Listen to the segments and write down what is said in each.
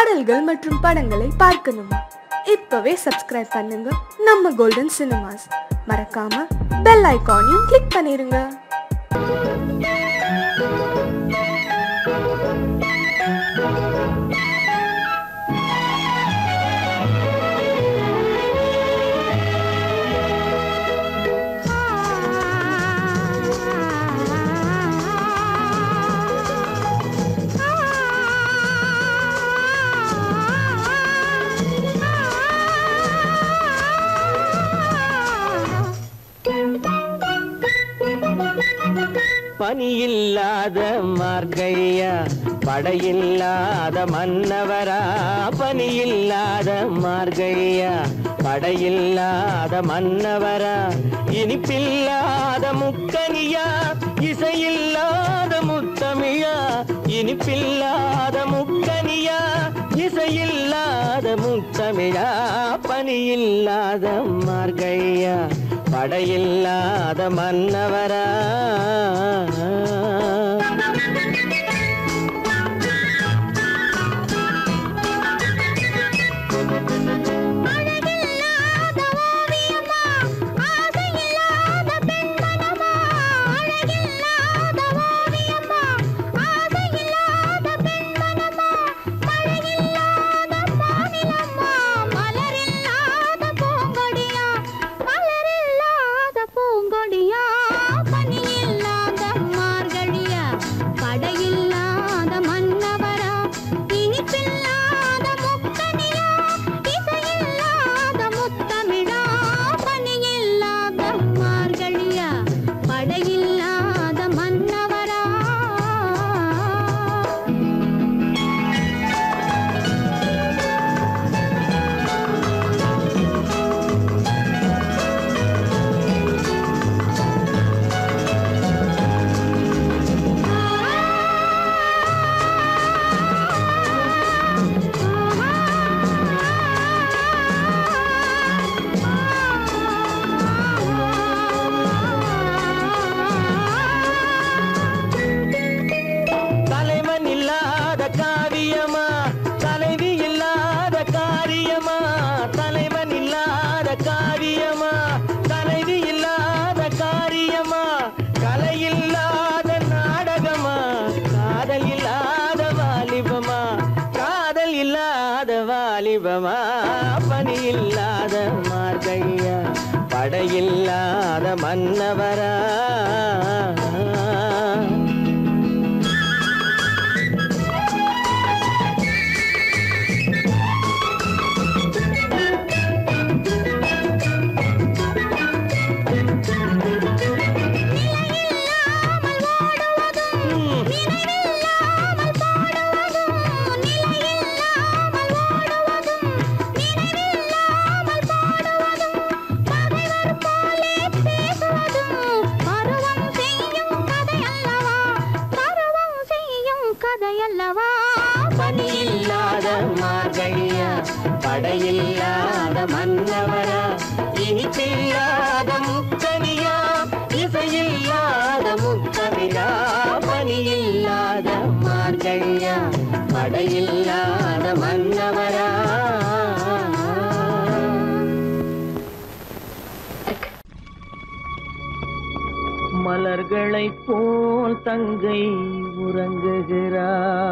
பாடல்கள் மற்றும் படங்களை பார்க்கணுமா? இப்பவே சப்ஸ்கிரைப் பண்ணுங்க நம்ம கோல்டன் சினிமாஸ். மறக்காம பெல் ஐகானையும் கிளிக் பண்ணிருங்க. பனியில்லாத மார்கழியா, படையில்லாத மன்னவரா. பனியில்லாத மார்கழியா, படையில்லாத மன்னவரா. இனிப்பில்லாத முக்கனியா, இசையில்லாத முத்தமிழா. இனிப்பில்லாத முக்கனியா, இசையில்லாத முத்தமிழா. பனியில்லாத மார்கழியா, படையில்லாத மன்னவரா. பனியில்லாத மார்கழியா, படையில்லாத மன்னவரா. பனியில்லாத மார்கழியா, படையில்லாத மன்னவரா. இனிப்பில்லாத முக்கனியா, இசையில்லாத முத்தமிழா. பனியில்லாத மார்கழியா, படையில்லாத மன்னவரா. மலர்களைப் போல் தங்கை உறங்குகிறாள்.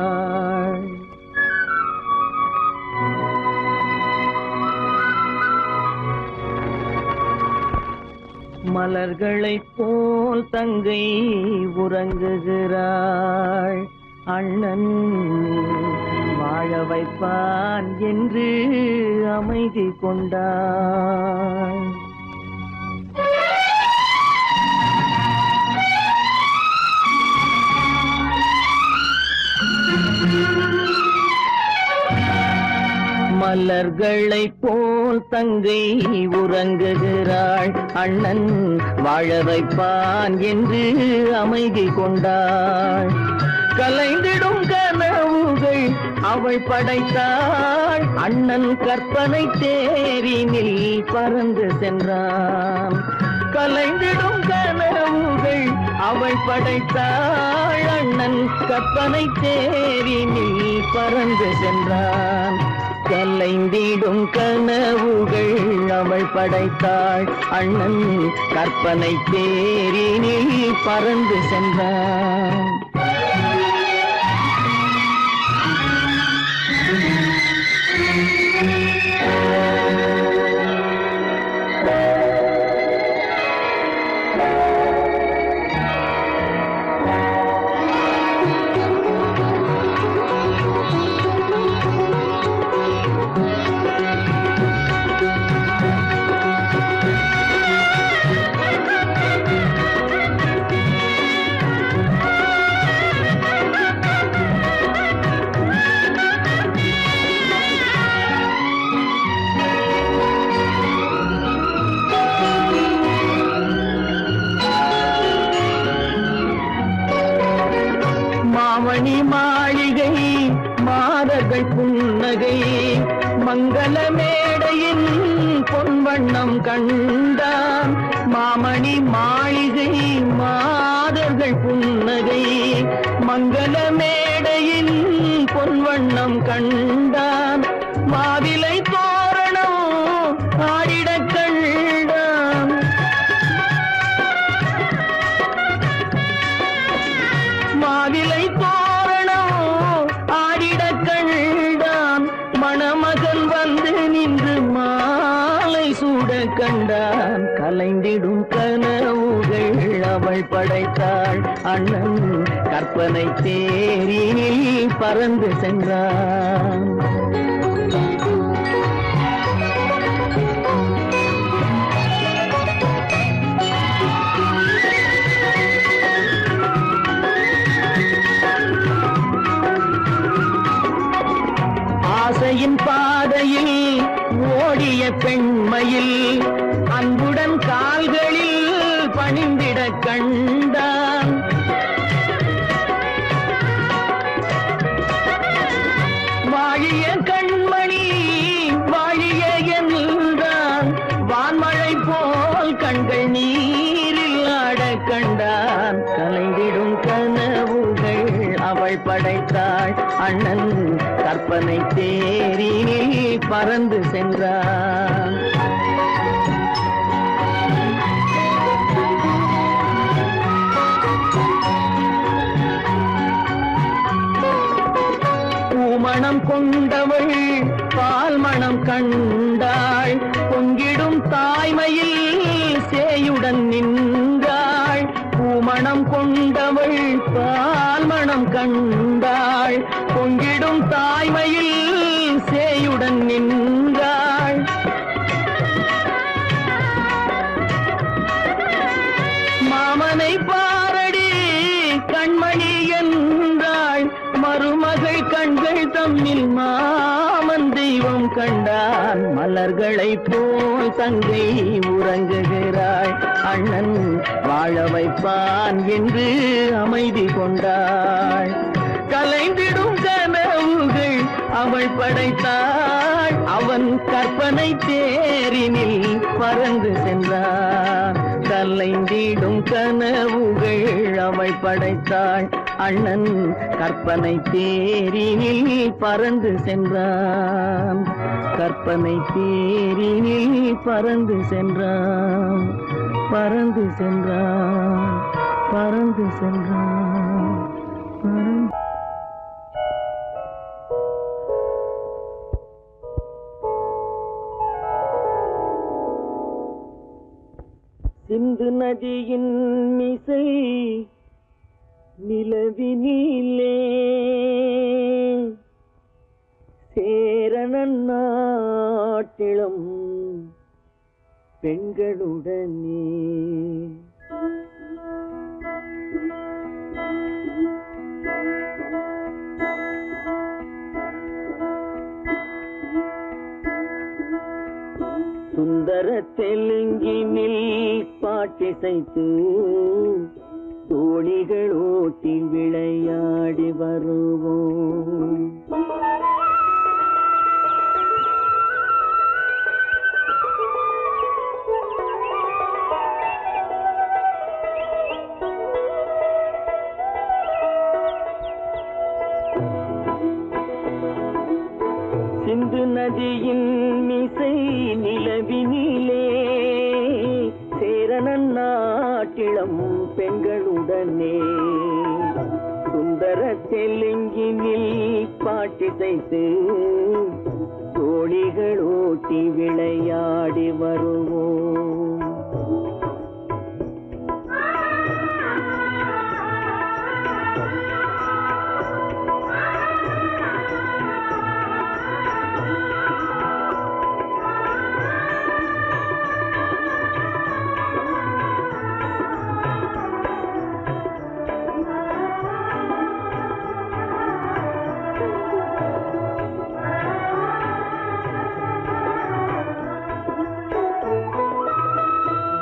மலர்களைப் போல் தங்கை உறங்குகிறாள். அண்ணன் வாழ வைப்பான் என்று அமைதி கொண்டாள். மலர்களைப் போல் தங்கை உறங்குகிறாள். அண்ணன் வாழ வைப்பான் என்று அமைதி கொண்டாள். கலைந்திடும் கனவுகள் அவள் படைத்தாள். அண்ணன் கற்பனை தேரினில் பறந்து சென்றான். கலைந்திடும் கனவுகள் அவள் படைத்தாள். அண்ணன் கற்பனை தேரினில் பறந்து சென்றான். கலைந்திடும் கனவுகள் அவள் படைத்தாள். அண்ணன் கற்பனை தேரினில் பறந்து சென்றான். மாமணி மாளிகை மாதர்கள் புன்னகை மங்கள மேடையின் பொன்வண்ணம் கண்டான். மாமணி மாளிகை மாதர்கள் புன்னகை மங்கள மேடையின் பொன்வண்ணம் கண்டான். மாவிலை தோரணம் ஆடிடக் கண்டான். மாவிலை தோரணம் ஆடிடக் கண்டான். மணமகன் வந்து நின்று மாலை சூட கண்டான். கலைந்திடும் கனவுகள் அவள் படைத்தாள். அண்ணன் கற்பனை தேரினில் பறந்து சென்றான். ஆசையின் பாதையில் ஓடிய பெண்மையில் அன்புடன் கால்களில் பணிந்திட கண்டான். வாழிய கண்மணி வாழிய என்றான். வான்மழை போல் கண்கள் நீரில் ஆட கண்டான். கலைந்திடும் கனவுகள் அவள் படைத்தாள். அண்ணன் கற்பனை தேரினில் பறந்து சென்றான். பூமணம் கொண்டவள் பால் மணம் கண்டாள். பொங்கிடும் தாய்மையில் சேயுடன் நின்றாள். பூமணம் கொண்டவள் பால் மணம் கண்டாள். பொங்கிடும் தாய்மையில் சேயுடன் நின்றாள். மாமனை பாரடி கண்மணி என்றாள். மருமகள் கண்கள் தம்மில் மாமன் தெய்வம் கண்டான். மலர்களை போல் தங்கை உறங்குகிறாள். அண்ணன் வாழ வைப்பான் என்று அமைதி கொண்டாள். கலைந்திடும் கனவுகள் அவள் படைத்தாள். அவன் கற்பனை தேரினில் பறந்து சென்றான். கலைந்திடும் கனவுகள் அவள் படைத்தாள். அண்ணன் கற்பனை தேரினில் பறந்து சென்றான். கற்பனை தேரினில் பறந்து சென்றான். பறந்து சென்றான். பறந்து சென்றான். சிந்து நதியின் மிசை நிலவினிலே சேரணன் நாட்டிளம் பெண்களுடனே சுந்தர தெலுங்கினில் பாட்டிசைத்து தோணிகள் ஓட்டி விளையாடி வருவோம். சிந்து நதியின் மிசை நிலவினிலே சேரணன் நாட்டிளம் பெண்களுடனே சுந்தர தெலுங்கினில் பாட்டிசைத்து தோழிகள் ஓட்டி விளையாடி வருவோம்.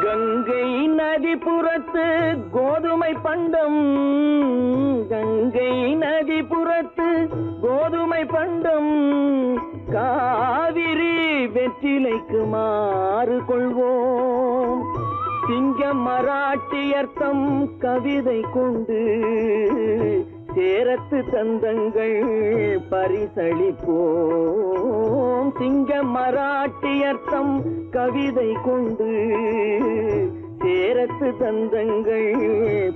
கங்கை நதிபுறத்து கோதுமை பண்டம், கங்கை நதிபுறத்து கோதுமை பண்டம், காவிரி வெற்றிலைக்கு மாறு கொள்வோம். சிங்க மராட்டியர்த்தம் கவிதை கொண்டு சேரத்து தந்தங்கள் பரிசளிப்போம். சிங்க மராட்டியர்த்தம் கவிதை கொண்டு சேரத்து தந்தங்கள்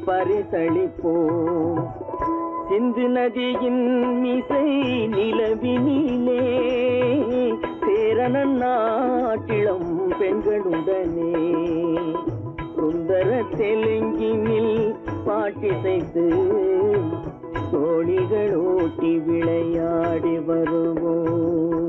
பரிசளிப்போம். சிந்து நதியின் மிசை நிலவினிலே சேரணன் நாட்டிளம் பெண்களுடனே சுந்தர தெலுங்கினில் பாட்டிசைத்து தோழிகள் ஓட்டி விளையாடி வருவோம்.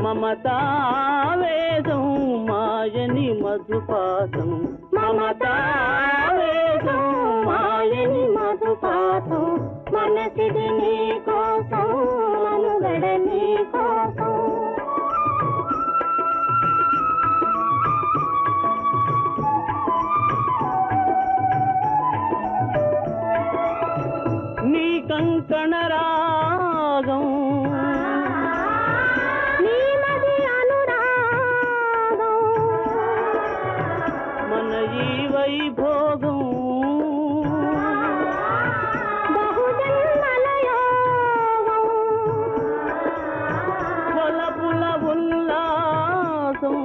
మమతావేదం మాయని మధుపాతం, మమతావేదం మాయని మధుపాతం, మనసిది నీ కోసం మనుగడ నీ కోసం. నీ కంకణ రాగం వైభోగం బహుజన్మలయోగం కొలపుల ఉల్లాసం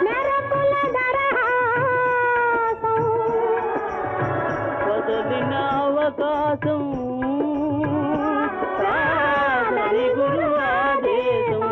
మెరపుల దరహాసం వదలిన అవకాశం సాదరి గురు ఆదేశం.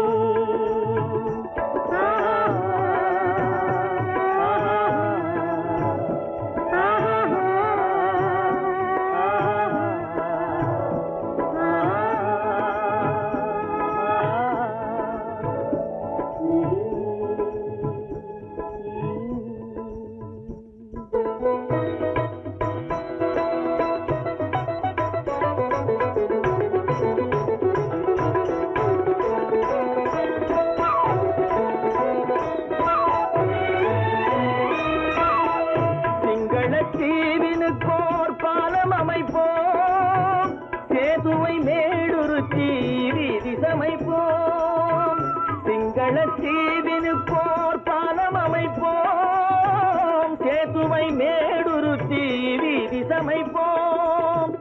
தீவினுக்கோர் பாலம் அமைப்போம், சேதுவை மேடுருத்தி வீதி சமைப்போம். சிங்கள தீவினுக்கோர் பாலம் அமைப்போம், சேதுவை மேடுருத்தி வீதி சமைப்போம்.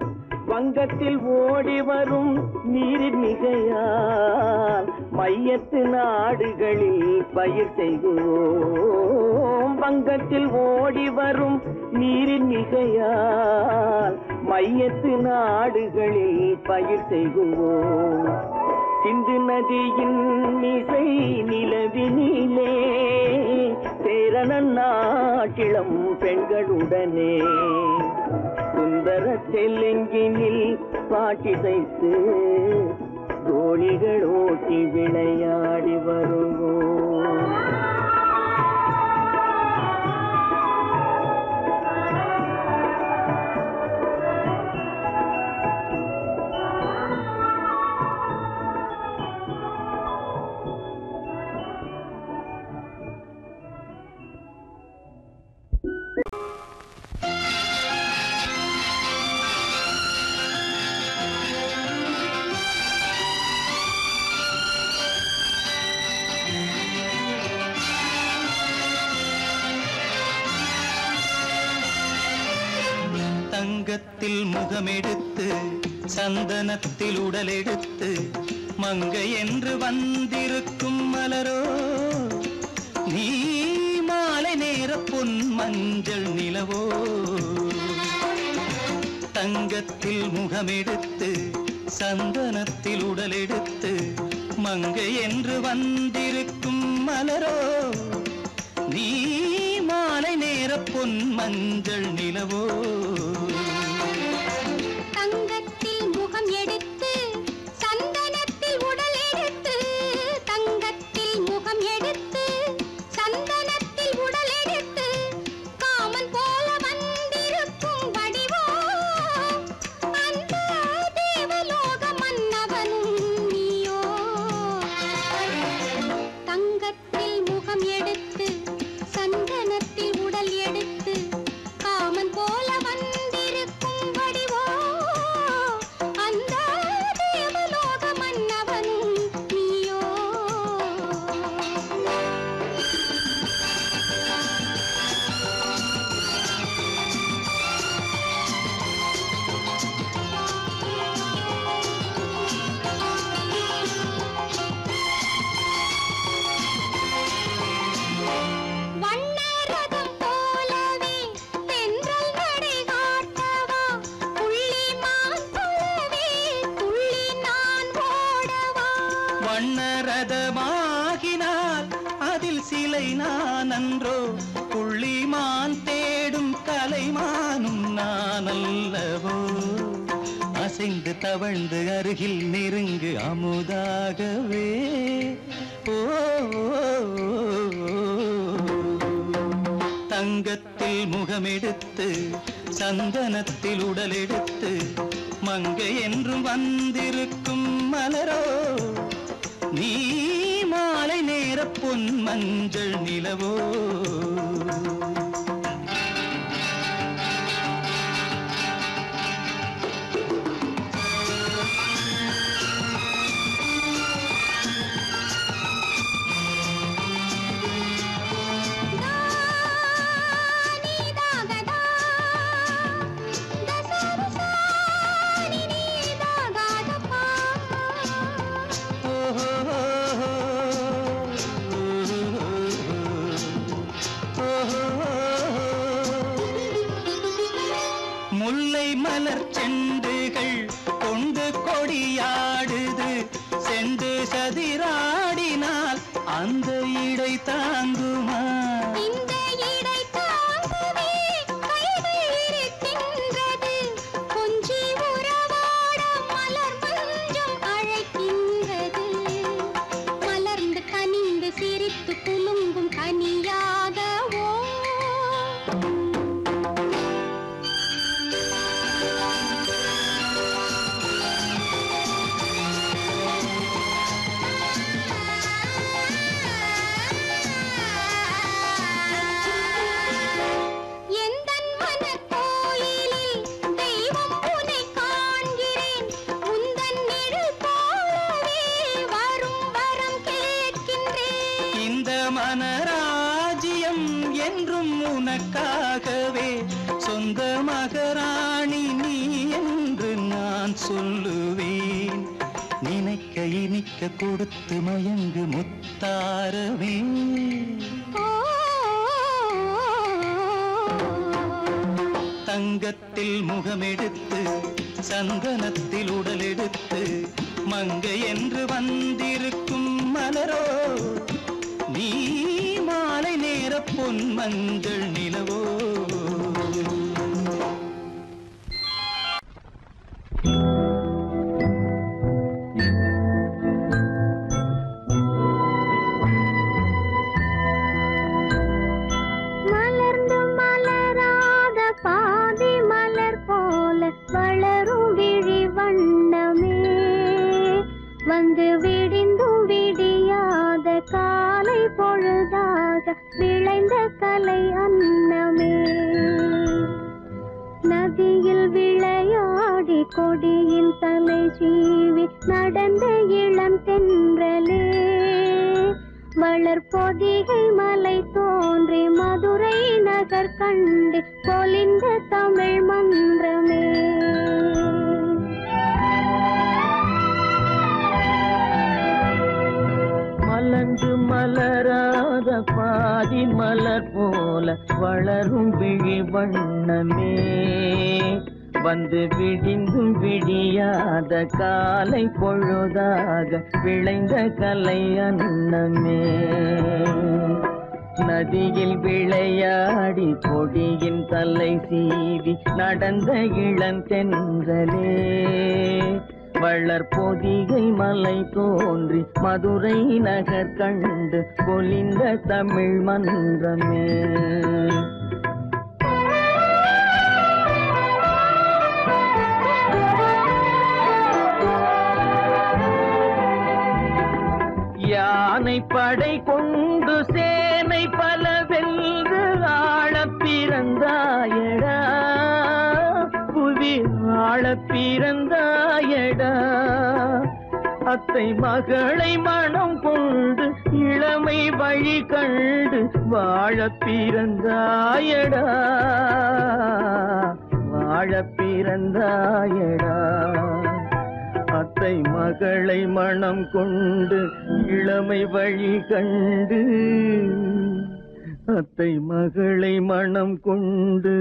வங்கத்தில் ஓடி வரும் நீரின் மிகையால் மையத்து நாடுகளில் பயிர் செய்வோம். வங்கத்தில் ஓடி வரும் நீரின் மிகையால் மையத்து நாடுகளில் பயிர் செய்வோம். சிந்து நதியின் மிசை நிலவினிலே சேரணன் நாட்டிளம் பெண்களுடனே சுந்தர தெலுங்கினில் பாட்டிசைத்து தோழிகள் ஓட்டி விளையாடி வருவோம். தங்கத்தில் முகமெடுத்து சந்தனத்தில் உடலெடுத்து மங்கை என்று வந்திருக்கும் மலரோ நீ மாலை நேர பொன் மஞ்சள் நிலவோ தங்கத்தில் முகமெடுத்து சந்தனத்தில் உடலெடுத்து மங்கை என்று வந்திருக்கும் மலரோ நீ மாலை நேர பொன் மஞ்சள் நிலவோ தங்கத்தில் முகம் எடுத்து சந்தனத்தில் உடல் எடுத்து தங்கத்தில் முகம் எடுத்து சந்தனத்தில் உடல் எடுத்து காமன் போல வந்திருக்கும் வடிவோ அந்த தேவலோக மன்னவனும் நீயோ தங்கத்தில் முகம் எடுத்து சந்தனத்தில் உடல் எடுத்து காமன் போல வந்திருக்கும் வடிவோ அந்த தேவலோக மன்னவனும் நீயோ வண்ணரதம் போலவே தென்றல் நடை காட்டவா புள்ளிமான் போலவே துள்ளி நான் ஓடவா வண்ணரதமாகினால் அதில் சிலை நான் அன்றோ புள்ளிமான் தேடும் கலைமானும் நான் அல்லவோ அசைந்து தவழ்ந்து அருகில் நெருங்கு அமுதாகவே ஓ தங்கத்தில் முகமெடுத்து சந்தனத்தில் உடலெடுத்து மங்கை என்றும் வந்திருக்கும் மலரோ நீ மாலை நேர பொன் மஞ்சள் நிலவோ முல்லை மலர் செண்டுகள் கொண்டு கொடியாடுது செண்டு சதிராடினால் அந்த இடை தாங்குமா இந்த இடை தாங்குவே கைகள் இருக்கின்றது கொஞ்சி உறவாட மலர் மஞ்சம் அழைக்கின்றது மலர்ந்து கனிந்து சிரித்து குலுங்கும் கனியாகவோ எந்தன் மனக்கோயிலில் தெய்வம் உன்னை காண்கிறேன் உந்தன் நிழல் போலவே வரும் வரம் கேட்கின்றேன் இந்த மனராஜ்யம் என்றும் உனக்காகவே சொந்த மகராணி நீ என்று நான் சொல்லுவேன் நினைக்க இனிக்க கொடுத்து மயங்கு முத்தாரவே தங்கத்தில் முகமெடுத்து சந்தனத்தில் உடலெடுத்து மங்கை என்று வந்திருக்கும் மலரோ நீ மாலை நேர பொன் மஞ்சள் நிலவோ மலர்ந்து மலராத பாதி மலர் போல வளரும் விழி வண்ணமே வந்து விடிந்தும் விடியாத காலை பொழுதாக விளைந்த கலை அன்னமே நதியில் விளையாடி கொடியின் தலை சீவி நடந்த இளம் தென்றலே வளர் பொதிகை மலை தோன்றி மதுரை நகர் கண்டு பொலிந்த தமிழ் மன்றமே. மலர்ந்து மலராத பாதி மலர் போல வளரும் விழி வண்ணமே, வந்து விடிந்தும் விடியாத காலை பொழுதாக விளைந்த கலை அன்னமே. நதியில் விளையாடி கொடியின் தலை சீவி நடந்த இளந்தென்றலே, வளர் பொதிகை மலை தோன்றி மதுரை நகர் கண்டு பொலிந்த தமிழ் மன்றமே. யானை படை கொண்டு சேனை பல வென்று ஆள பிறந்தாயடா, புவி ஆள பிறந்தாயடா. அத்தை மகளை மனம் கொண்டு இளமை வழி கண்டு வாழ பிறந்தாயடா, வாழ பிறந்தாயடா. அத்தை மகளை மனம் கொண்டு இளமை வழி கண்டு, அத்தை மகளை மனம் கொண்டு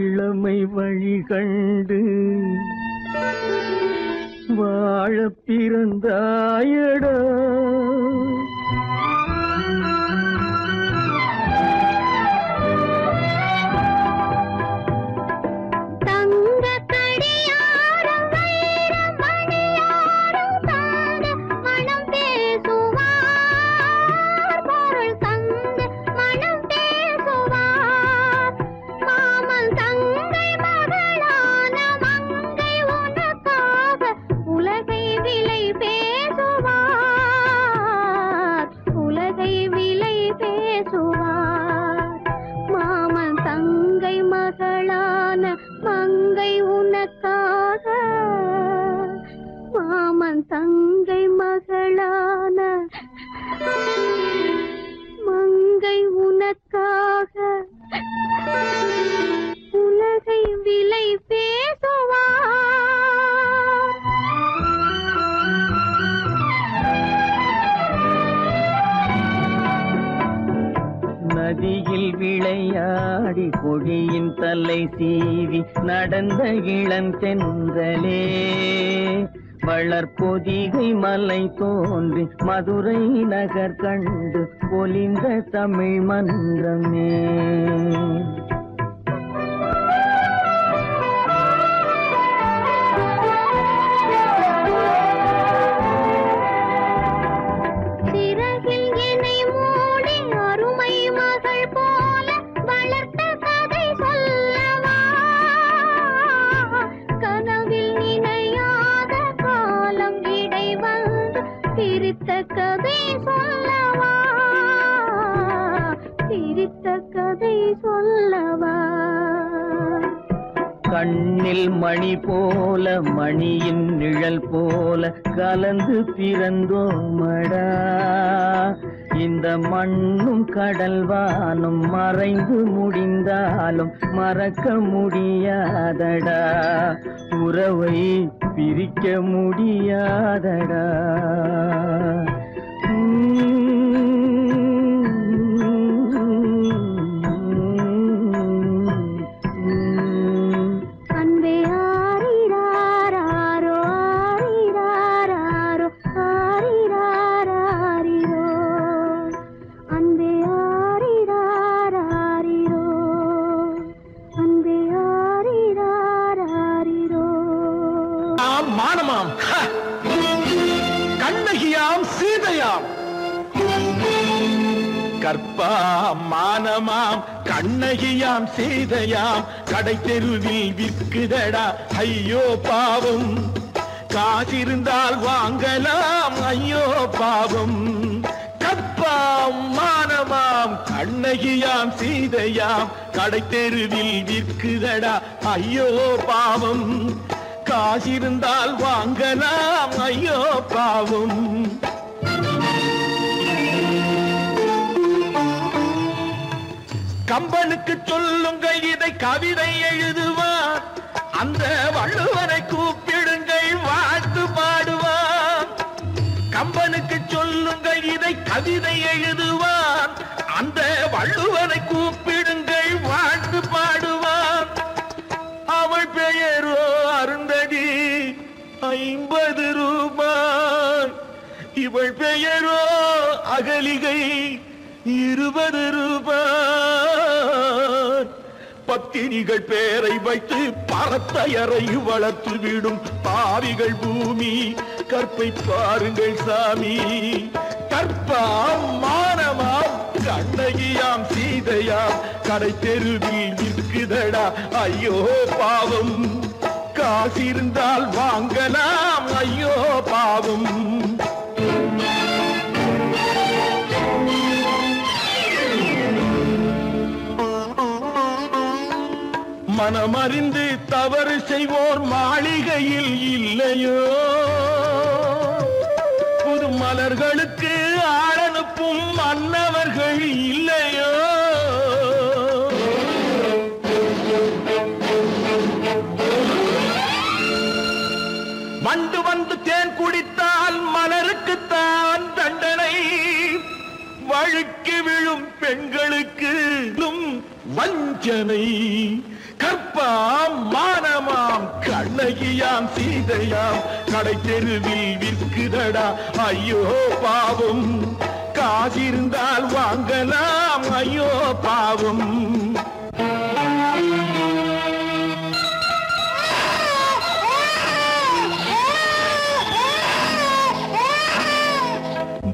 இளமை வழி கண்டு வாழ பிறந்தாயடா. தங்கை மகளான மங்கை உனக்காக உலகை விலை பேசுவார். நதியில் விளையாடி கொடியின் தலை சீவி நடந்த இளந்தென்றலே, வளர் பொதிகை மலை தோன்றி மதுரை நகர் கண்டு பொலிந்த தமிழ் மன்றமே. சிறகில் என்னை மூடி அருமை மகள் போல வளர்த்த கதை சொல்லவா, கனவில் நினையாத காலம் இடை வந்து பிரித்த கதை சொல்லவா, பிரித்த கதை சொல்லவா. கண்ணில் மணி போல மணியின் நிழல் போல கலந்து பிறந்தோமடா, இந்த மண்ணும் கடல்வானும் மறைந்து முடிந்தாலும் மறக்க முடியாதடா, உறவை பிரிக்க முடியாதடா. அன்பே ஆரிராரோ ஆரிராரோ ஆரிராரோ, அன்பே ஆரிராரோ அன்பே ஆரிராரோ. மானமாம் கண்ணகியாம் சீதையாம், கற்பாம் மானமாம் கண்ணகியாம் சீதையாம், கடை தெருவில் விற்குதடா ஐயோ பாவம், காசிருந்தால் வாங்கலாம் ஐயோ பாவம். கற்பாம் மானமாம் கண்ணகியாம் சீதையாம், கடை தெருவில் விற்குதடா ஐயோ பாவம், காசிருந்தால் வாங்கலாம் ஐயோ பாவம். கம்பனுக்கு சொல்லுங்கள் இதை கவிதை எழுதுவான், அந்த வள்ளுவனை கூப்பிடுங்கள் வாழ்த்து பாடுவான். கம்பனுக்கு சொல்லுங்கள் இதை கவிதை எழுதுவான், அந்த வள்ளுவனை கூப்பிடுங்கள் வாழ்த்து பாடுவான். அவள் பெயரோ அருந்ததி 50 ரூபாய், இவள் பெயரோ அகலிகை 20 ரூபாய். பத்தினிகள் பேரை வைத்து பரத்தையறை வளர்த்து விடும் பாவிகள் பூமி, கற்பை பாருங்கள் சாமி. கற்பாம் மானமாம் கண்ணகியாம் சீதையாம் கடை தெருவில் நிற்குதடா ஐயோ பாவம். காசிருந்தால் வாங்கலாம் ஐயோ பாவம். மனமறிந்து தவறு செய்வோர் மாளிகையில் இல்லையோ, புது மலர்களுக்கு ஆளனுப்பும் மன்னவர்கள் இல்லையோ. வண்டு வந்து தேன் குடித்தால் மலருக்குத்தான் தண்டனை, வழுக்கி விழும் பெண்களுக்கு வஞ்சனை. கற்பாம் மானமாம் கண்ணகியாம் சீதையாம் கடை தெருவில் விற்குதடா ஐயோ பாவம். காசிருந்தால் வாங்கலாம் ஐயோ பாவம்.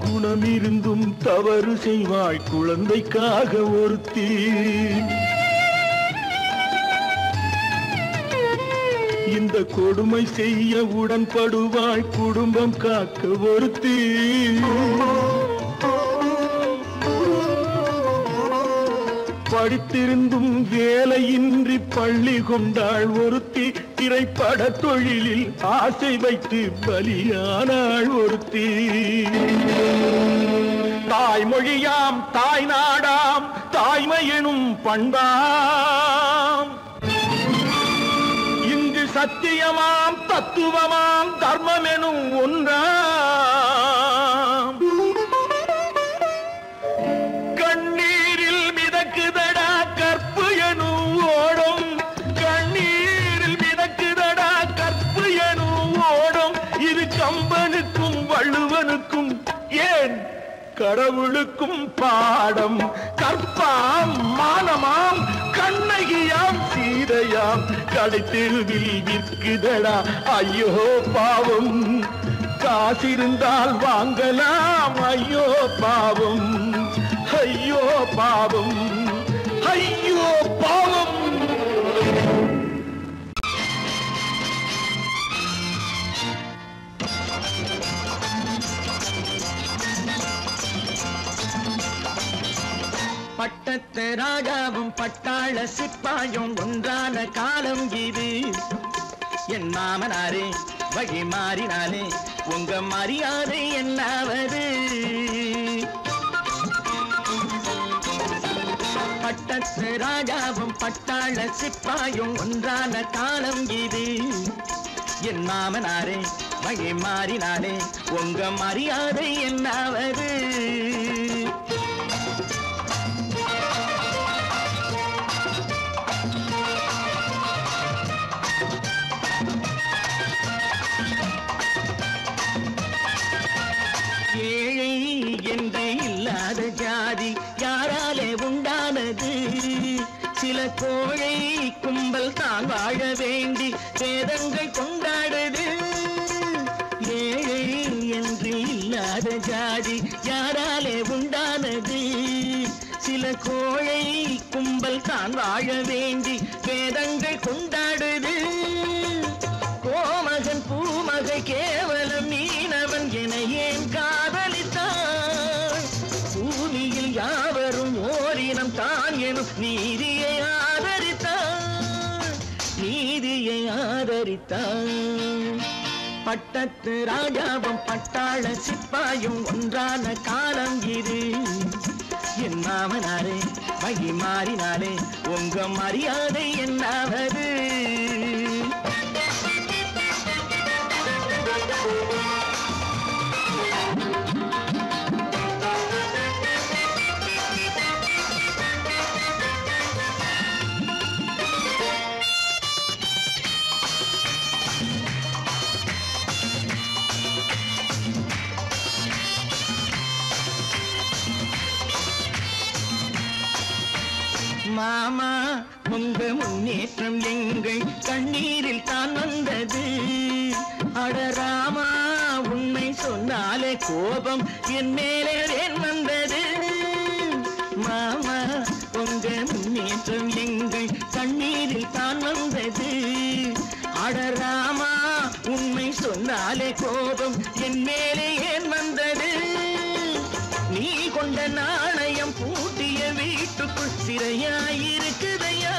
குணமிருந்தும் தவறு செய்வாய் குழந்தைக்காக ஒருத்தி, இந்த கொடுமை செய்ய உடன்படுவாய் குடும்பம் காக்க ஒருத்தி. படித்திருந்தும் வேலையின்றி பள்ளி கொண்டாள் ஒருத்தி, திரைப்பட தொழிலில் ஆசை வைத்து பலியானாள் ஒருத்தி. தாய்மொழியாம் தாய் நாடாம் தாய்மையெனும் பண்பாம், இங்கு சத்தியமாம் தத்துவமாம் தர்மமெனும் ஒன்றாம். கண்ணீரில் மிதக்குதடா கற்பு எனும் ஓடும், கண்ணீரில் மிதக்குதடா கற்பு எனும் ஓடும். இது கம்பனுக்கும் வள்ளுவனுக்கும் ஏன் கடவுளுக்கும் பாடம். கற்பாம் மானமாம் கண்ணகியாம் சீதையாம் கடை தெருவில் விற்குதடா ஐயோ பாவம். காசிருந்தால் வாங்கலாம் ஐயோ பாவம். ஐயோ பாவம், ஐயோ பாவம். பட்டத்து ராஜாவும் பட்டாள சிப்பாயும் ஒன்றான காலம் இது. என் மாமனாரே வழி மாறினாலே உங்க மரியாதை என்னாவது? பட்டத்து ராஜாவும் பட்டாள சிப்பாயும் ஒன்றான காலம் இது. என் மாமனாரே வழி மாறினாலே உங்க மரியாதை என்னாவது? ஏழை என்று இல்லாத ஜாதி யாராலே உண்டானது? சில கோழை கும்பல் தான் வாழ வேண்டி வேதங்கள் கொண்டாடுது. ஏழை என்று இல்லாத ஜாதி யாராலே உண்டானது? சில கோழை கும்பல் தான் வாழ வேண்டி வேதங்கள் கொண்டாடுது. கோமகன் பூமகை கேவலம் மீனவன் என ஏன் காதலித்தான்? பூமியில் யாவரும் ஓரினம் தான் எனும் நீதியை ஆதரித்தான், நீதியை ஆதரித்தான். பட்டத்து ராஜாவும் பட்டாள சிப்பாயும் ஒன்றான காலம் இது. என் மாமனாரே வழி மாறினாலே உங்க மரியாதை என்னாவது? மாமா உங்க முன்னேற்றம் எங்கள் கண்ணீரில் தான் வந்தது. அடராமா உண்மை சொன்னாலே கோபம் என் மேலே ஏன் வந்தது? மாமா உங்க முன்னேற்றம் எங்கள் கண்ணீரில் தான் வந்தது. அடராமா உண்மை சொன்னாலே கோபம் என் மேலே ஏன் வந்தது? நீ கொண்ட நாணயம் பூட்டிய வீட்டுக்குள் சிறையாயிருக்குதையா?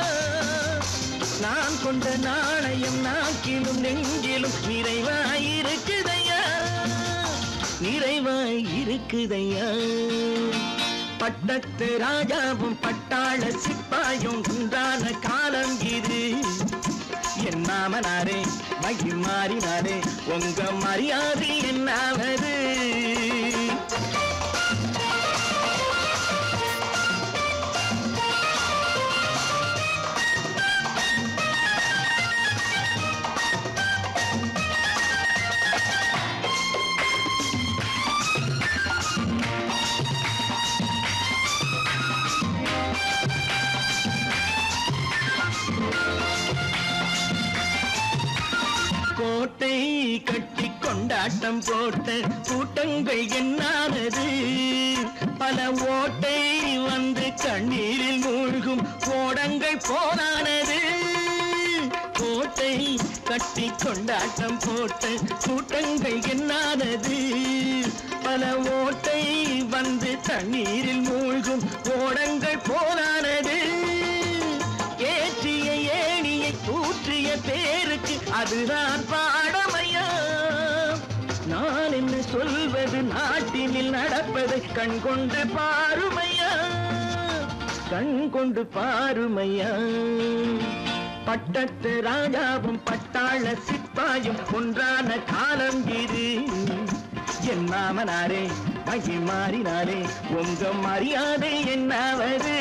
நான் கொண்ட நாணயம் நாக்கிலும் நெஞ்சிலும் நிறைவாயிருக்குதையா? நிறைவாயிருக்குதையா? பட்டத்து ராஜாவும் பட்டாள சிப்பாயும் உண்டான காலம் இது. என் மாமனாரே வழி மாறினாரே உங்க மரியாதை என்னாவது? கோட்டை கட்டி கொண்டாட்டம் போட்ட கூட்டங்கள் என்னானது? பல ஓட்டை வந்து கண்ணீரில் மூழ்கும் கோடங்கள் போனானது. கோட்டை கட்டி கொண்டாட்டம் போட்ட கூட்டங்கள் என்னானது? பல ஓட்டை வந்து தண்ணீரில் மூழ்கும் கோடங்கள் போனானது. ஏற்றிய ஏணியை தூற்றிய பேருக்கு அதுதான் பாடமையா? நான் என்ன சொல்வது? நாட்டினில் நடப்பதை கண் கொண்டு பாருமையா? கண் கொண்டு பாருமையா? பட்டத்து ராஜாவும் பட்டாள சிப்பாயும் ஒன்றான காலம் இது. என் மாமனாரே வழி மாறினாரே உங்க மரியாதை என்னாவது?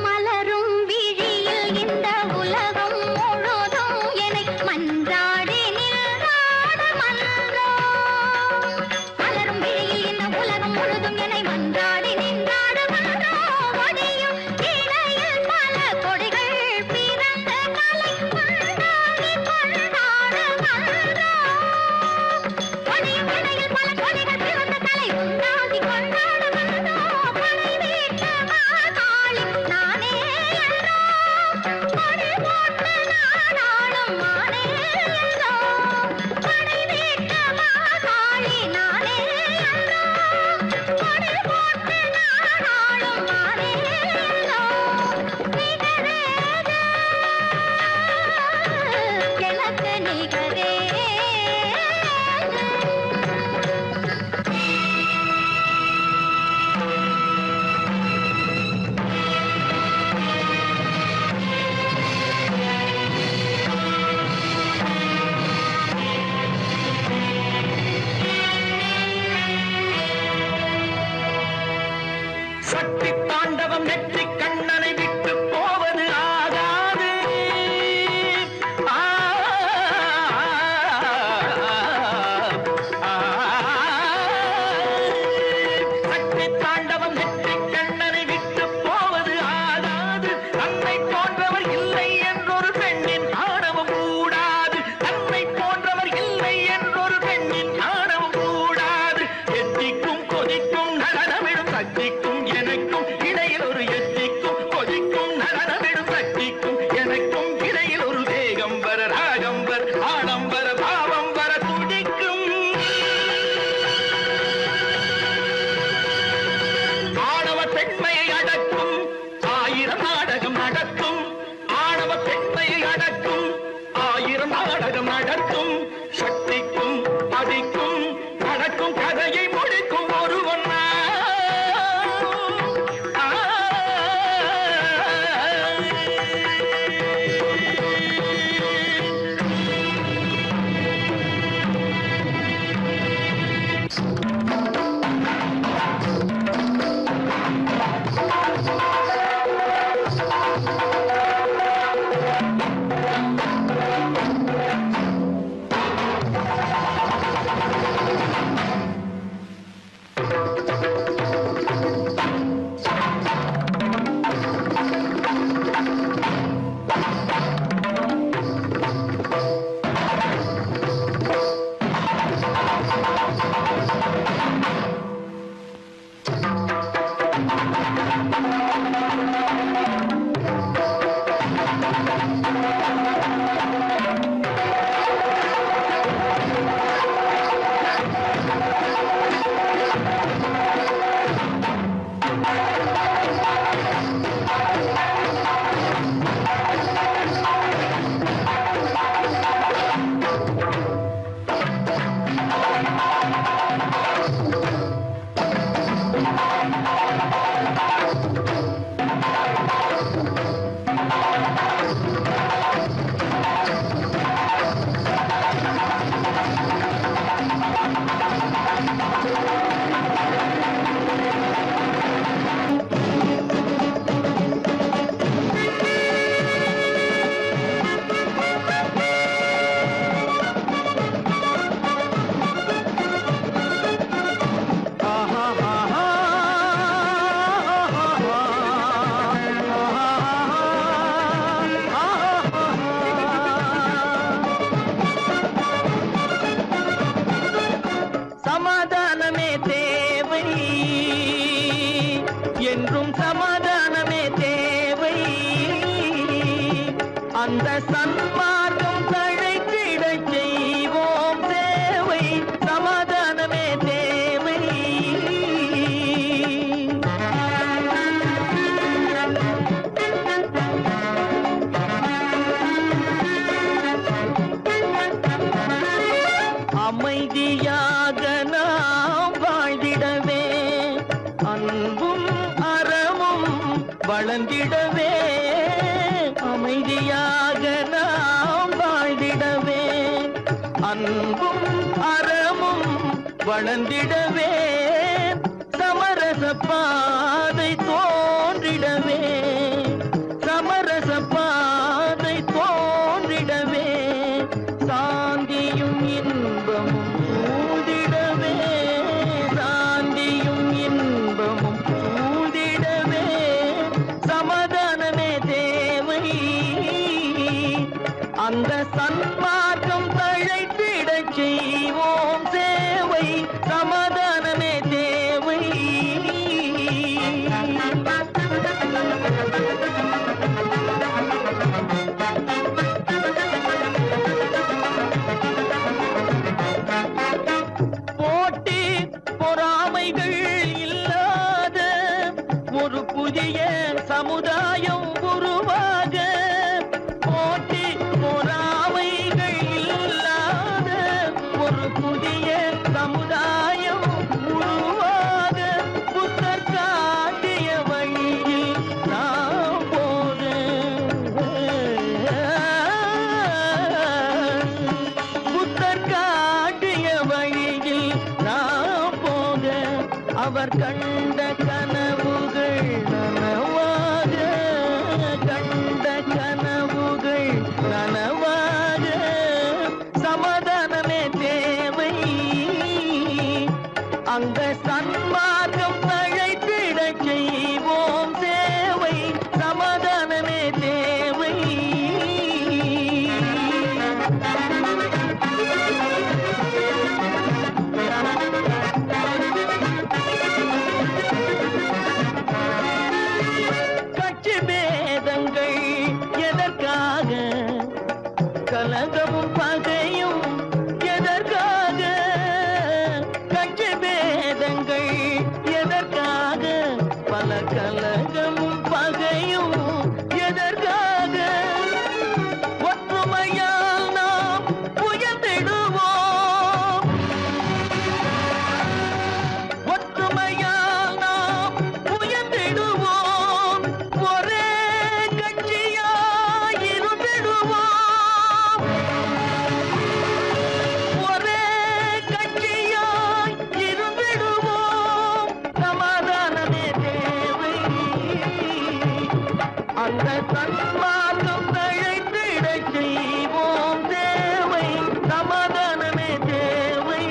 மலரும் விழியில் இந்த உலகம் முழுதும் என்னை மன்ற வளர்ந்திடவே சமரச பாதை தோன்றிடவே சமரச பாதை தோன்றிடவே சாந்தியும் இன்பமும் சூழ்ந்திடவே சாந்தியும் இன்பமும் சூழ்ந்திடவே சமாதானமே தேவை அந்த சன்மார்க்கம் தழைத்திடச் செய்வோம் சேவை தேவை சமாதானமே தேவை. போட்டி பொறாமைகள் இல்லாத ஒரு புதிய சமுதாயம் உருவாக. போட்டி பொறாமைகள் இல்லாத ஒரு புதிய சமுதாயம் உருவாக. புத்தர் காட்டிய வழியில் நாம் போக. புத்தர் காட்டிய வழியில் நாம் போக. அவர் கண்ட கனவுகள் நனவாக. கண்ட கனவுகள் நனவாக. சமாதானமே தேவை. அங்க சன்மார்க்கம் அழைத்திடச் செய்வோம் சேவை. சமாதானமே தேவை. கட்சி பேதங்கள் எதற்காக? கலகமும் பகையும் எதற்காக? கட்சி பேதங்கள் எதற்காக? பல கலகமும் பகையும் எதற்காக? ஒற்றுமையால் நாம் உயர்ந்திடுவோம். ஒற்றுமையால் நாம் உயர்ந்திடுவோம். ஒரே கட்சியாய் இருந்திடுவோம். ஒரே கட்சியாய் இருந்திடுவோம். சமாதானமே தேவை. அந்த சன்மார்க்கம் தழைத்திடச் செய்வோம் தேவை. சமாதானமே தேவை.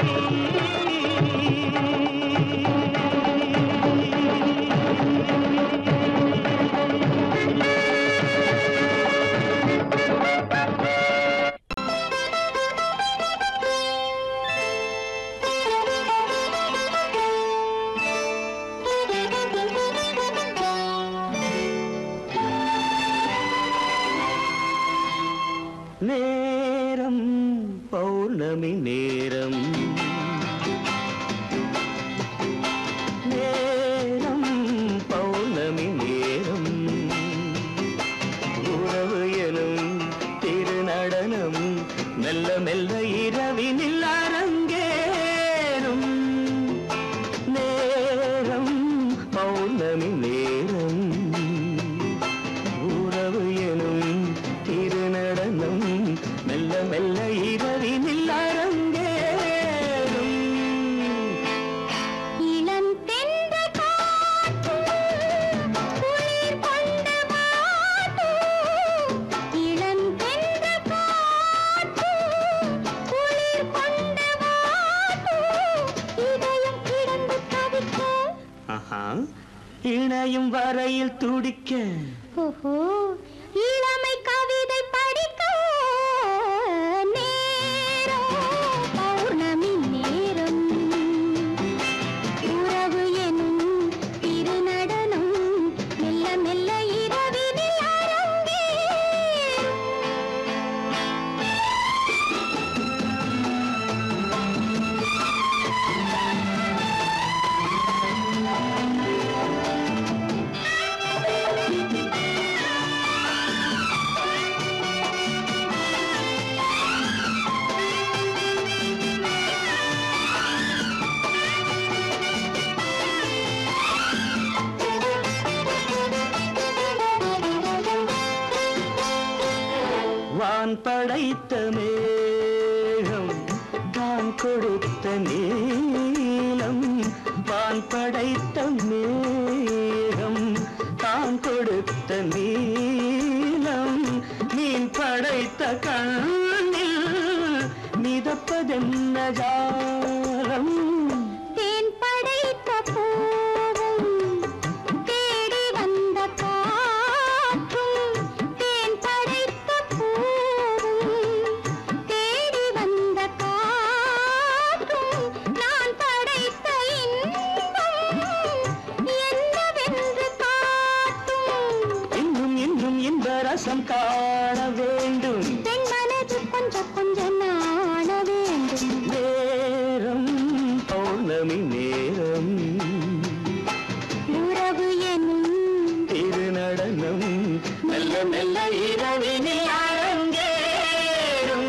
நேரம் பௌர்ணமி நேரம். நேரம் பௌர்ணமி நேரம். உறவு எனும் திருநடனம் மெல்ல மெல்ல இரவினில் அரங்கேறும். நேரம் பௌர்ணமி நேரம். உறவு எனும் திருநடனம் மெல்ல மெல்ல இரவினில் அரங்கேறும். இளம் தென்றல் காற்று குளிர் கொண்ட வாட்டு. இளம் தென்றல் காற்று குளிர் கொண்ட வாட்டு. இதயம் கிடந்து தவிக்க. ஆஹா, இணையும் வரையில் துடிக்க. ஓஹோ, இளமை கவிதை படிக்க. நேரம் பௌர்ணமி நேரம். உறவு எனும் திருநடனம் மெல்ல மெல்ல இரவினில் அரங்கேறும். வான் படைத்த மேகம் தான் கொடுத்த நீலம். வான் படைத்த மேகம் தான் கொடுத்த நீலம். மீன் படைத்த கண்ணில் மிதப்பதென்ன ஜாலம். தேன் படைத்த பூவும் தேடி வந்த காற்றும். தேன் படைத்த பூவும் தேடி வந்த காற்றும். நான் பௌர்ணமி நேரம் உறவு எனும் திருநடனம் மெல்ல மெல்ல இரவினில் அரங்கேறும்.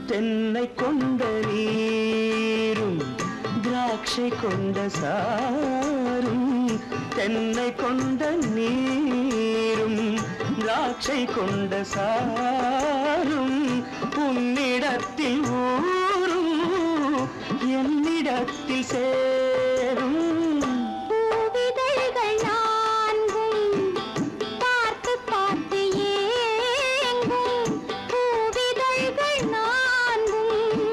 தென்னை கொண்ட நீரும் திராட்சை கொண்ட சாரும் தென்னை கொண்ட நீரும் திராட்சை கொண்ட சாரும் உன்னிடத்தில் ஊரும் என்னிடத்தில் சேரும். பூவிதழ்கள் நான்கும் பார்த்து பார்த்து ஏங்கும். பூவிதழ்கள் நான்கும்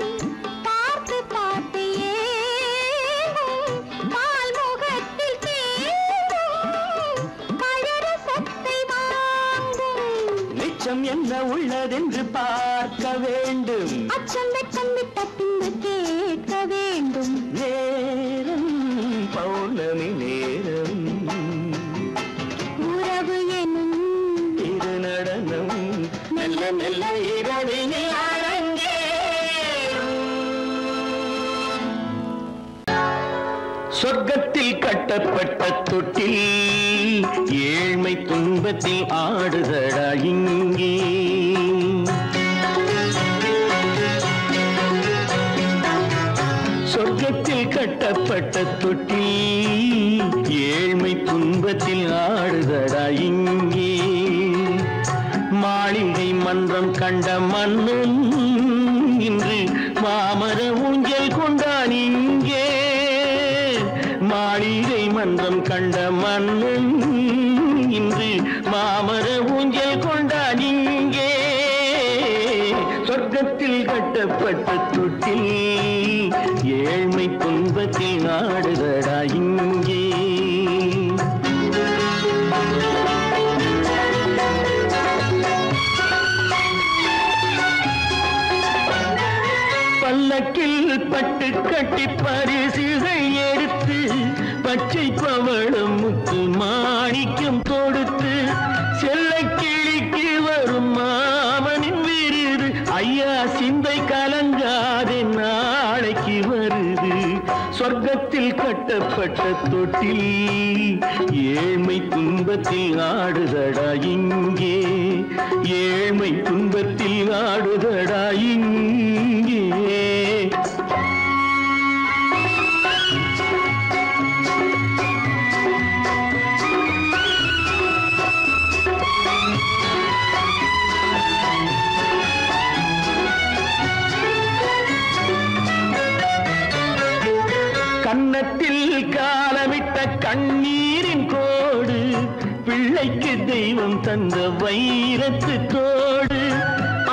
பார்த்து பார்த்து ஏங்கும். பால்முகத்தில் தேங்கும் பழரசத்தை வாங்கும். நிச்சம் என்ன உள்ளதென்று பார்க்க வேண்டும். அச்சம் வெச்சம் விட்ட பின்பு கேட்க வேண்டும். நேரம் பௌர்ணமி நேரம் உறவு எனும் திருநடனம் மெல்ல மெல்ல இரவினில் அரங்கேறும். சொர்க்கத்தில் கட்டப்பட்ட தொட்டில் ஏழ்மை துன்பத்தில் ஆடுதடா இங்கே. சொர்க்கத்தில் கட்டப்பட்ட தொட்டில் ஏழ்மை துன்பத்தில் ஆடுதடா இங்கே. மாளிகை மன்றம் கண்ட மன்னன் இன்று மாமர ஊஞ்சல் கொண்டான் இங்கே. மாளிகை மன்றம் கண்ட மன்னன் இன்று மாமர ஊஞ்சல் கொண்டான் இங்கே. சொர்க்கத்தில் கட்டப்பட்ட தொட்டில் ஏழ்மை துன்பத்தில் நாடுதடா இங்கே. பல்லக்கில் பட்டு கட்டி பரிசுகள் எடுத்து பச்சை பவளம் முத்து மாணிக்கம் தொடுத்து செல்ல கிளிக்கு வரும் மாமனின் விருது. ஐயா சிந்தை கலங்காதே நாளைக்கு வருது. சொர்க்கத்தில் கட்டப்பட்ட தொட்டில் ஏழ்மை துன்பத்தில் ஆடுதடா இங்கே. ஏழ்மை துன்பத்தில் ஆடுதடா இங்கே. கன்னத்தில் காலமிட்ட கண்ணீரின் கோடு பிள்ளைக்கு தெய்வம் தந்த வைரத்து தோடு.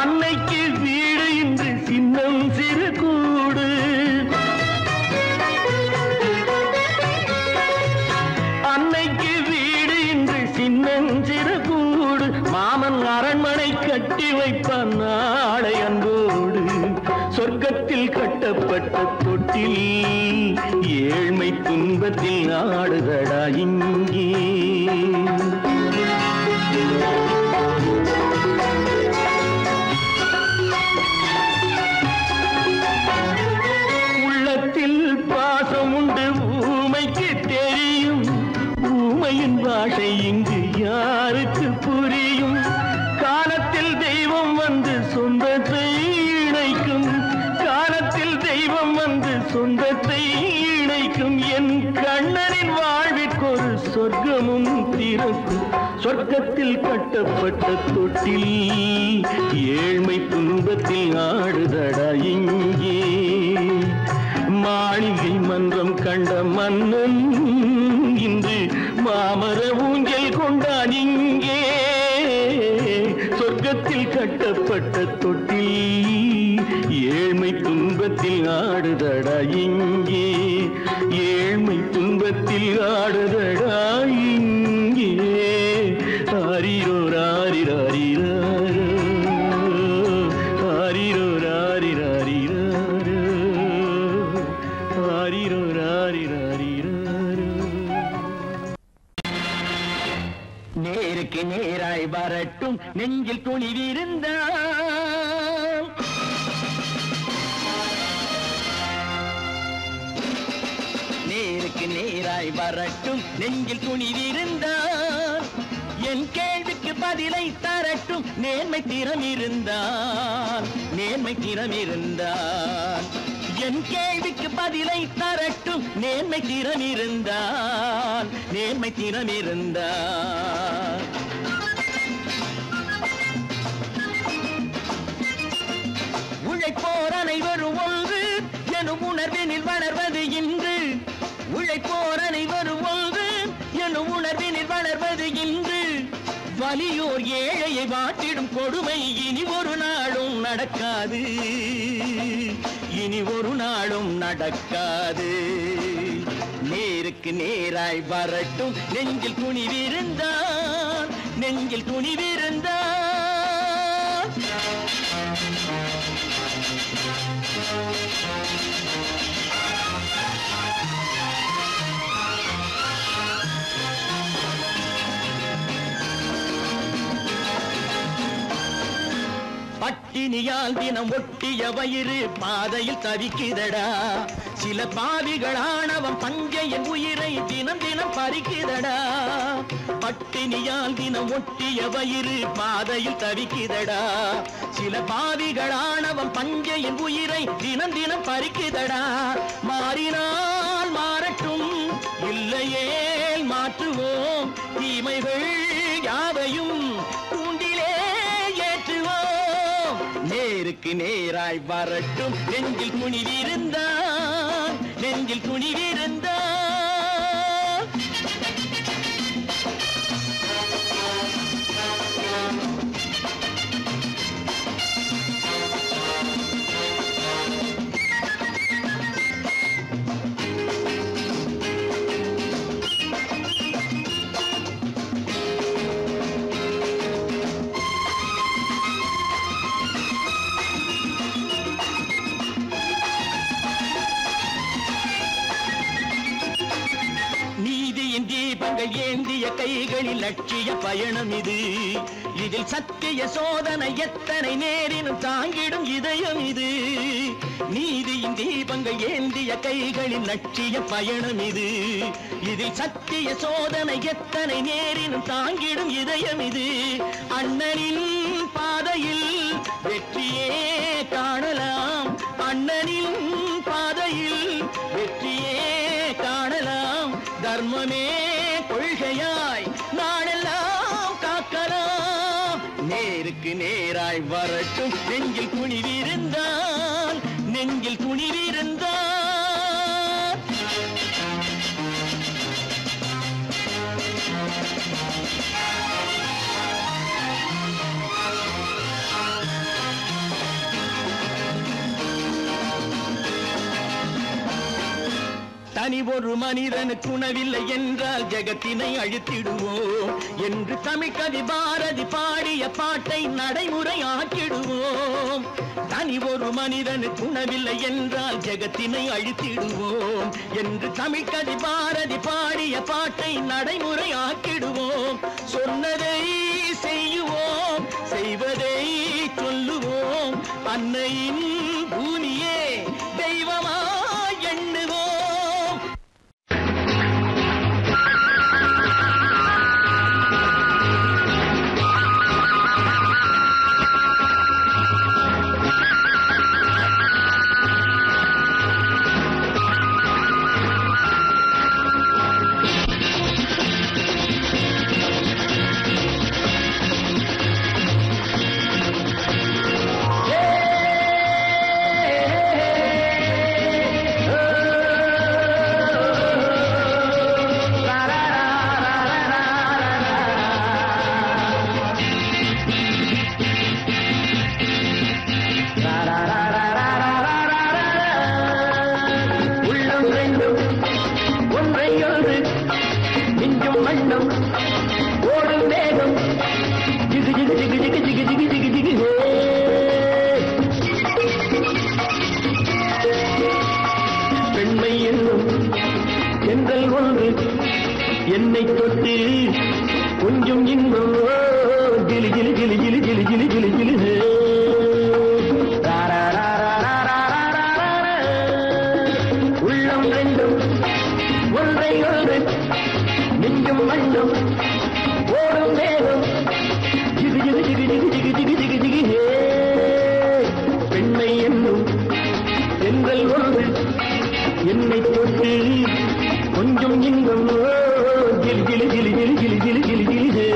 அன்னைக்கு வீடு இன்று சின்னம் சிறு கூடு. அன்னைக்கு வீடு இன்று சின்னம் சிறு கூடு. மாமன் அரண்மனை கட்டி வைப்பான் நாளை அன்போடு. சொர்க்கத்தில் கட்டப்பட்ட தொட்டில் ஏழ்மை துன்பத்தில் ஆடுதடா இங்கே. உள்ளத்தில் பாசம் உண்டு ஊமைக்கு தெரியும். ஊமையின் பாஷை இங்கு யாருக்கு புரியும். காலத்தில் தெய்வம் வந்து சொந்தத்தை இணைக்கும். காலத்தில் தெய்வம் வந்து சொந்தத்தை இணைக்கும். என் கண்ணனின் வாழ்விற்கொரு சொர்க்கமும் திறக்கும். சொர்க்கத்தில் கட்டப்பட்ட தொட்டில் ஏழ்மை துன்பத்தில் ஆடுதடா இங்கே. மாளிகை மன்றம் கண்ட மன்னன் இன்று மாமர ஊஞ்சல் கொண்டான் இங்கே. சொர்க்கத்தில் கட்டப்பட்ட தொட்டில் ஏழ்மை துன்பத்தில் ஆடுதடா இங்கே. ஏழ்மை துன்பத்தில் ஆடுதடா இங்கே. ஆரிரோ ராரிராரிரோ ஆரிரோ ராரிரோ வரட்டும் நெஞ்சில் துணிவிருந்தால். நேருக்கு நேராய் வரட்டும் நெஞ்சில் துணிவிருந்தால். என் கேள்விக்கு பதிலை தரட்டும் நேர்மை திறம் இருந்தால். நேர்மை திறம் இருந்தால் என் கேள்விக்கு பதிலை தரட்டும் நேர்மை திறம் இருந்தால். நேர்மை திறம் இருந்தால் உழைப்போர் அனைவரும் ஒன்று எனும் உணர்வினில் வளர்வது இன்று. உழைப்போர் அனைவரும் ஒன்று எனும் உணர்வினில் வளர்வது இன்று. வலியோர் ஏழையை வாட்டிடும் கொடுமை இனி ஒரு நாளும் நடக்காது. இனி ஒரு நாளும் நடக்காது. நேருக்கு நேராய் வரட்டும் நெஞ்சில் துணிவிருந்தால். நெஞ்சில் துணிவிருந்தால் பட்டினியால் தினம் ஒட்டிய வயிறு பாதையில் தவிக்குதடா. சில பாவிகளானவன் பஞ்சையின் உயிரை தினம் தினம் பறிக்குதடா. பட்டினியால் தினம் ஒட்டிய வயிறு பாதையில் தவிக்குதடா. சில பாவிகளானவன் பஞ்சையின் உயிரை தினம் தினம் பறிக்குதடா. மாறினால் மாறட்டும் இல்லையே மாற்றுவோம். தீமைகள் யாவையும் தூண்டிலே ஏற்றுவோம். நேருக்கு நேராய் வரட்டும் நெஞ்சில் துணிவிருந்தால். நெஞ்சில் துணிவிருந்தால் தீபங்கள் ஏந்திய கைகளில் லட்சிய பயணம் இது. இதில் சத்திய சோதனை எத்தனை நேரினும் தாங்கிடும் இதயம் இது. நீதியின் தீபங்கள் ஏந்திய கைகளில் லட்சிய பயணம் இது. இதில் சத்திய சோதனை எத்தனை நேரினும் தாங்கிடும் இதயம் இது. அண்ணனின் பாதையில் வெற்றியே காணலாம். அண்ணனின் பாதையில் வெற்றியே காணலாம். தர்மமே கொள்கையாய் நாடெல்லாம் காக்கலாம். நேருக்கு நேராய் வரட்டும் நெஞ்சில் துணிவிருந்தால். நெஞ்சில் துணிவிருந்தால் தனி ஒரு மனிதனுக்கு உணவில்லை என்றால் ஜெகத்தினை அழித்திடுவோம் என்று தமிழ் கவி பாரதி பாடிய பாட்டை நடைமுறை ஆக்கிடுவோம். தனி ஒரு மனிதனுக்கு உணவில்லை என்றால் ஜெகத்தினை அழித்திடுவோம் என்று தமிழ் கவி பாரதி பாடிய பாட்டை நடைமுறை ஆக்கிடுவோம். சொன்னதை செய்யுவோம், செய்வதை சொல்லுவோம். அன்னையின் பூமியே தெய்வமா எண்ணுவோம். என்னை தொட்டு கொஞ்சம் இன்பம் ஜிலி ஜிலி ஜிலி ஜிலி ஜிலி ஜிலி ஜிலி ஜிலி ஹே. உள்ளம் ரெண்டும் ஒன்றை ஒன்று நெஞ்சும் மண்ணும் ஓடும் வேகம் ஜிகு ஜிகு ஜிகு ஜிகு ஜிகு ஜிகு ஜிகு ஜிகு ஹே. பெண்மை என்னும் பெண்கள் ஒன்று என்னை தொட்டு கொஞ்சம் இன்பம் ஜிலி ஜிலி ஜிலி ஜிலி ஜிலி ஜிலி ஜிலி ஜிலி ஹே.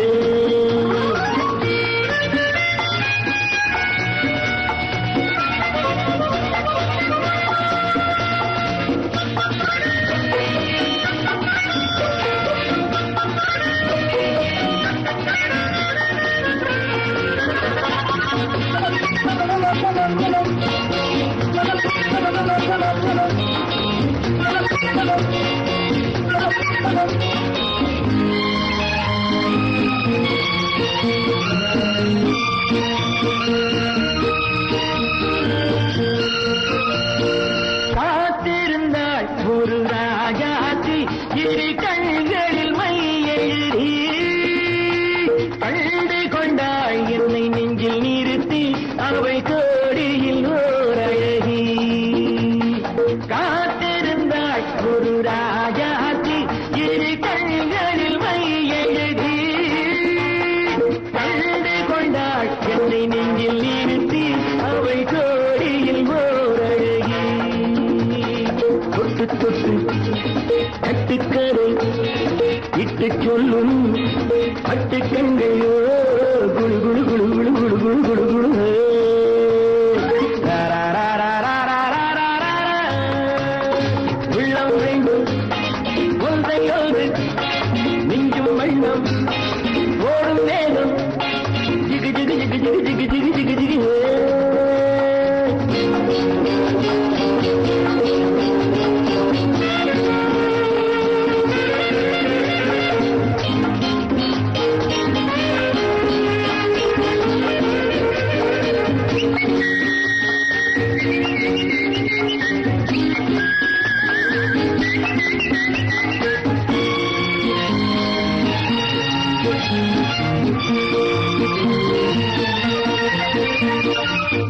காத்திருந்தாள் ஒரு ராஜாத்தி இரு கண்களில் மை எழுதி கண்டு கொண்டாள் என்னை நெஞ்சில் நிறுத்தி அவை கோடியில் ஓர் அழகி. காத்திருந்தாள் ஒரு ராஜாத்தி இரு கண்களில் மை எழுதி கண்டு கொண்டாள் என்னை நெஞ்சில் நிறுத்தி அவை கோடியில் ஓர் அழகி. தொட்டு தொட்டு கட்டுக்கரை இட்டு சொல்லும் பட்டு கண்களோ குழு குழு குழு குழு குழு குழு குழு குழு. உள்ளம் வேண்டும் ஒன்றை ஒன்று நெஞ்சும் மண்ணும் ஓடும் வேகம் ஜிகு ஜிகு ஜிகு ஜிகு ஜிகு ஜிகு ஜிகு ஜிகு ஹே.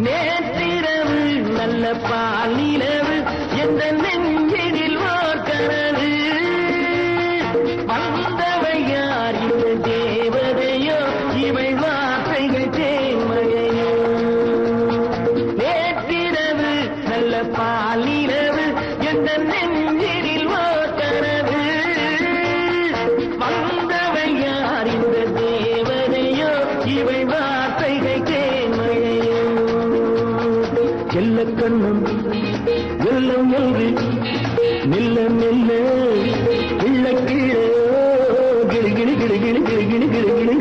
நேற்றிரவு நல்ல பாலிரவு எந்த நெஞ்சினில் ஓர் கனவு வந்தவை யார் இந்த தேவதையோ இவை வார்த்தைகள் தேன்மழையோ. நேற்றிரவு நல்ல பாலிரவு எந்த நெஞ்சினில் ஓர் கனவு வந்தவை யார் இந்த தேவதையோ இவை வார்த்தைகள் தேன்மழையோ. செல்ல கண்ணும் வெள்ளம் என்று மெல்ல மெல்ல கிள்ள கீழே கிளி கிளி கிளி கிளி கிளி கிளி கிளி கிளி